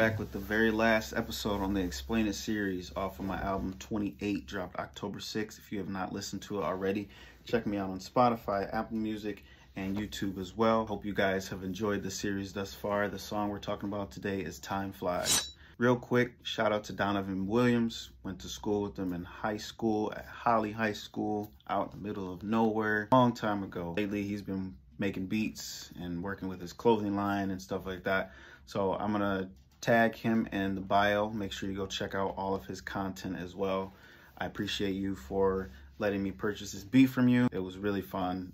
back with the very last episode on the Explain It series off of my album 28, dropped October 6th. If you have not listened to it already, check me out on Spotify, Apple Music, and YouTube as well. Hope you guys have enjoyed the series thus far. The song we're talking about today is Time Flies. Real quick, shout out to Donovan Williams. Went to school with him in high school at Holly High School, out in the middle of nowhere, long time ago. Lately, he's been making beats and working with his clothing line and stuff like that. So I'm gonna tag him in the bio. Make sure you go check out all of his content as well. I appreciate you for letting me purchase this beat from you. It was really fun,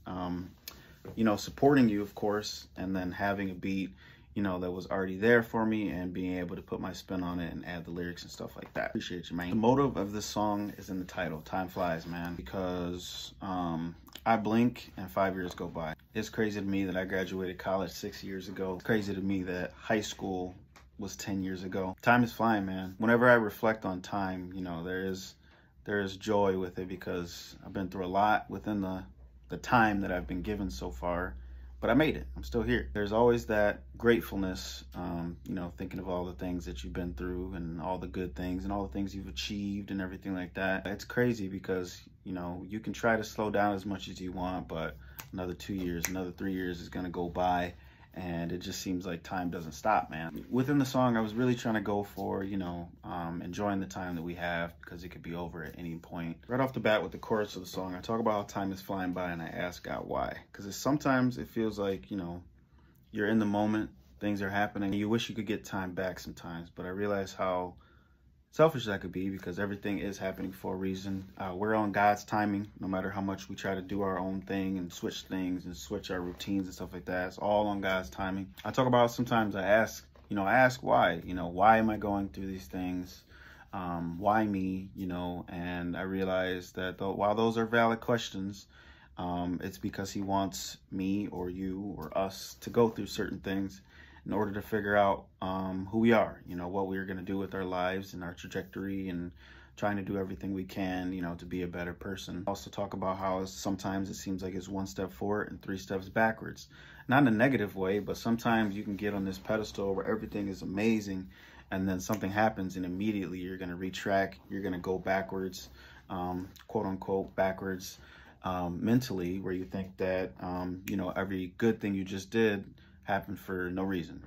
you know, supporting you, of course, and then having a beat, you know, that was already there for me and being able to put my spin on it and add the lyrics and stuff like that. Appreciate you, man. The motive of this song is in the title, Time Flies, man, because I blink and 5 years go by. It's crazy to me that I graduated college 6 years ago. It's crazy to me that high school was 10 years ago. Time is flying, man. Whenever I reflect on time, you know, there is joy with it because I've been through a lot within the time that I've been given so far. But I made it. I'm still here. There's always that gratefulness, you know, thinking of all the things that you've been through and all the good things and all the things you've achieved and everything like that. It's crazy because, you know, you can try to slow down as much as you want, but another 2 years, another 3 years is going to go by. And it just seems like time doesn't stop, man. Within the song, I was really trying to go for, you know, enjoying the time that we have because it could be over at any point. Right off the bat with the chorus of the song, I talk about how time is flying by and I ask God why. Because sometimes it feels like, you know, you're in the moment, things are happening. You wish you could get time back sometimes, but I realize how selfish that could be because everything is happening for a reason. We're on God's timing, no matter how much we try to do our own thing and switch things and switch our routines and stuff like that. It's all on God's timing. I talk about sometimes I ask why, you know, why am I going through these things? Why me, you know, and I realize that while those are valid questions, it's because he wants me or you or us to go through certain things in order to figure out who we are, you know, what we're going to do with our lives and our trajectory and trying to do everything we can, you know, to be a better person. I also talk about how sometimes it seems like it's 1 step forward and 3 steps backwards. Not in a negative way, but sometimes you can get on this pedestal where everything is amazing and then something happens and immediately you're going to retract, you're going to go backwards, quote unquote, backwards mentally, where you think that, you know, every good thing you just did happened for no reason.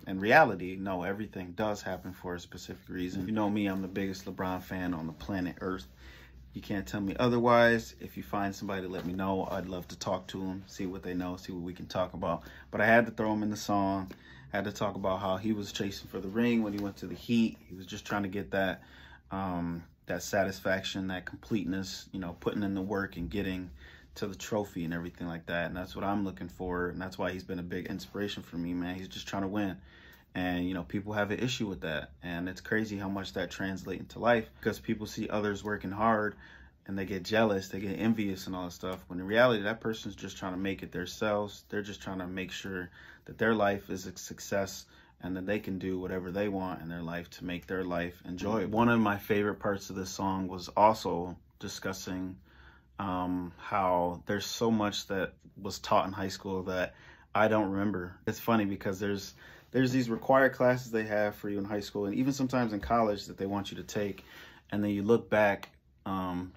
In reality, no, everything does happen for a specific reason. You know me, I'm the biggest LeBron fan on the planet Earth. You can't tell me otherwise. If you find somebody to let me know, I'd love to talk to them, see what they know, see what we can talk about. But I had to throw him in the song. I had to talk about how he was chasing for the ring when he went to the Heat. He was just trying to get that that satisfaction, that completeness, you know, putting in the work and getting to the trophy and everything like that. And that's what I'm looking for. And that's why he's been a big inspiration for me, man. He's just trying to win. And, you know, people have an issue with that. And it's crazy how much that translates into life because people see others working hard and they get jealous, they get envious and all that stuff. When in reality, that person's just trying to make it themselves. They're just trying to make sure that their life is a success and that they can do whatever they want in their life to make their life enjoyable. One of my favorite parts of this song was also discussing how there's so much that was taught in high school that I don't remember. It's funny because there's these required classes they have for you in high school and even sometimes in college that they want you to take, and then you look back,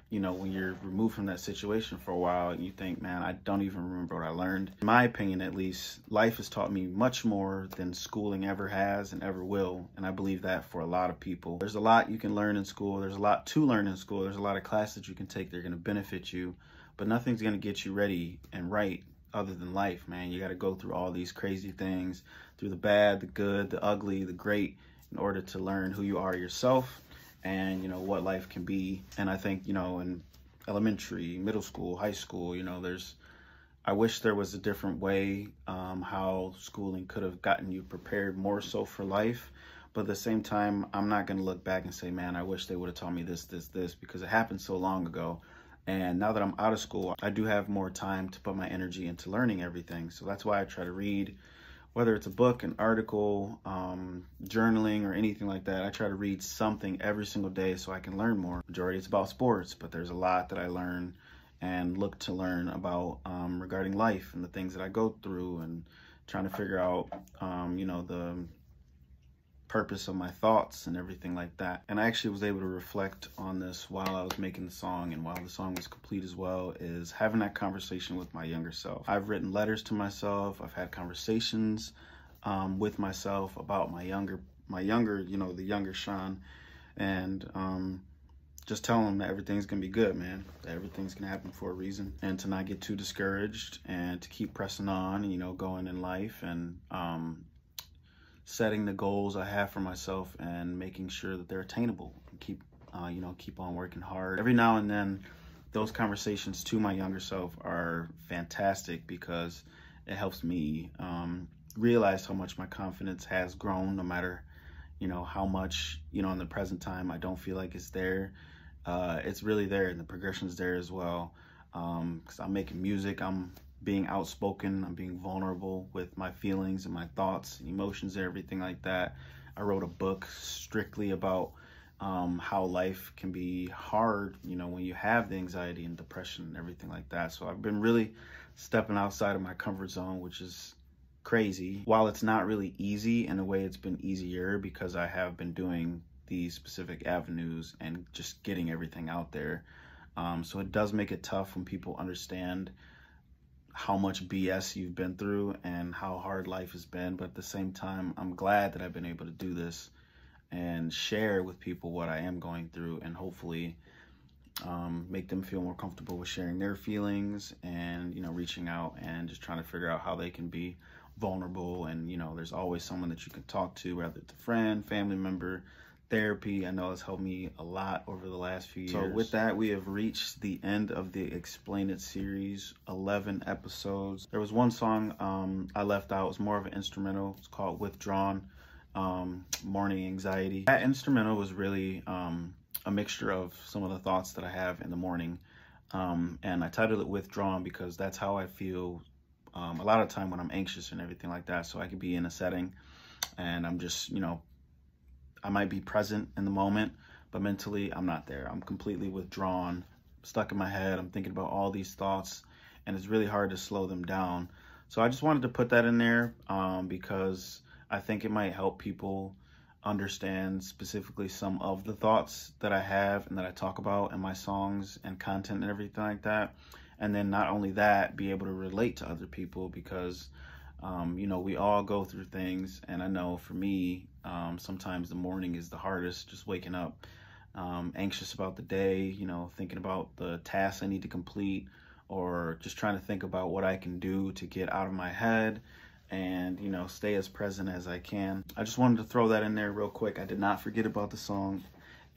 you know, when you're removed from that situation for a while and you think, man, I don't even remember what I learned. In my opinion, at least, life has taught me much more than schooling ever has and ever will, and I believe that for a lot of people. There's a lot you can learn in school. There's a lot to learn in school. There's a lot of classes you can take that are going to benefit you, but nothing's going to get you ready and right other than life, man. You got to go through all these crazy things, through the bad, the good, the ugly, the great, in order to learn who you are yourself and, you know, what life can be. And I think, you know, in elementary, middle school, high school, you know, I wish there was a different way how schooling could have gotten you prepared more so for life. But at the same time, I'm not going to look back and say, man, I wish they would have taught me this, because it happened so long ago. And now that I'm out of school, I do have more time to put my energy into learning everything. So that's why I try to read, whether it's a book, an article, journaling, or anything like that. I try to read something every single day so I can learn more. Majority it's about sports, but there's a lot that I learn and look to learn about regarding life and the things that I go through and trying to figure out, you know, purpose of my thoughts and everything like that. And I actually was able to reflect on this while I was making the song, and while the song was complete as well, is having that conversation with my younger self. I've written letters to myself. I've had conversations with myself about my younger, the younger Sean, and just tell him that everything's gonna be good, man. That everything's gonna happen for a reason, and to not get too discouraged, and to keep pressing on, going in life, and setting the goals I have for myself and making sure that they're attainable. And keep on working hard. Every now and then, those conversations to my younger self are fantastic because it helps me realize how much my confidence has grown, no matter how much in the present time I don't feel like it's there. It's really there, and the progression's there as well, because I'm making music, I'm being outspoken, I'm being vulnerable with my feelings and my thoughts and emotions and everything like that. I wrote a book strictly about how life can be hard, when you have the anxiety and depression and everything like that. So I've been really stepping outside of my comfort zone, which is crazy. While it's not really easy, in a way it's been easier because I have been doing these specific avenues and just getting everything out there. So it does make it tough when people understand how much BS you've been through and how hard life has been. But at the same time, I'm glad that I've been able to do this and share with people what I am going through, and hopefully make them feel more comfortable with sharing their feelings and, reaching out and just trying to figure out how they can be vulnerable. And, there's always someone that you can talk to, whether it's a friend, family member, therapy. I know it's helped me a lot over the last few years. So with that, we have reached the end of the Explain It series, 11 episodes. There was one song I left out. It was more of an instrumental. It's called Withdrawn, Morning Anxiety. That instrumental was really a mixture of some of the thoughts that I have in the morning. And I titled it Withdrawn because that's how I feel a lot of time when I'm anxious and everything like that. So I could be in a setting and I'm just, I might be present in the moment, but mentally I'm not there. I'm completely withdrawn, stuck in my head. I'm thinking about all these thoughts, and it's really hard to slow them down. So I just wanted to put that in there because I think it might help people understand specifically some of the thoughts that I have and that I talk about in my songs and content and everything like that. And then not only that, be able to relate to other people because we all go through things, and I know for me, sometimes the morning is the hardest, just waking up anxious about the day, thinking about the tasks I need to complete, or just trying to think about what I can do to get out of my head and, stay as present as I can. I just wanted to throw that in there real quick. I did not forget about the song,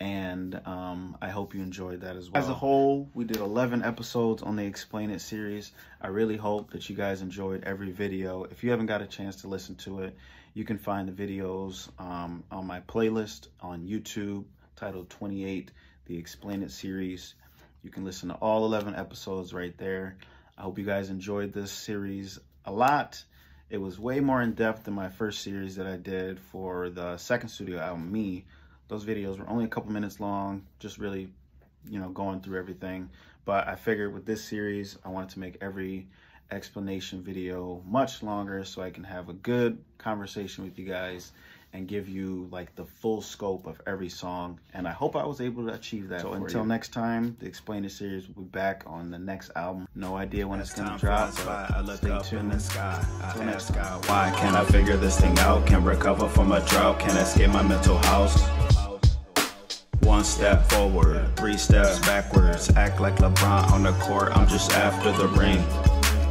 and I hope you enjoyed that as well. As a whole, we did 11 episodes on the Explain It series. I really hope that you guys enjoyed every video. If you haven't got a chance to listen to it, you can find the videos on my playlist on YouTube titled 28, the Explain It series. You can listen to all 11 episodes right there. I hope you guys enjoyed this series a lot. It was way more in depth than my first series that I did for the second studio album, Me. Those videos were only a couple minutes long, just really, going through everything. But I figured with this series, I wanted to make every explanation video much longer so I can have a good conversation with you guys and give you like the full scope of every song. And I hope I was able to achieve that. So until next time, the Explain It series will be back on the next album. No idea when it's gonna drop, so I look stay up tuned. in the sky. I ask God, why can't I figure this thing out? Can recover from a drought? Can escape my mental house? One step forward, 3 steps backwards. Act like LeBron on the court, I'm just after the ring.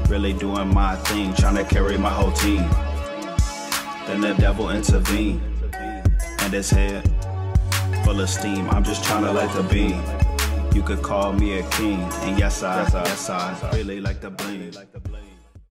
Really doing my thing, trying to carry my whole team. Then the devil intervened, and his head full of steam. I'm just trying to light the beam. You could call me a king, and yes I really like the bling.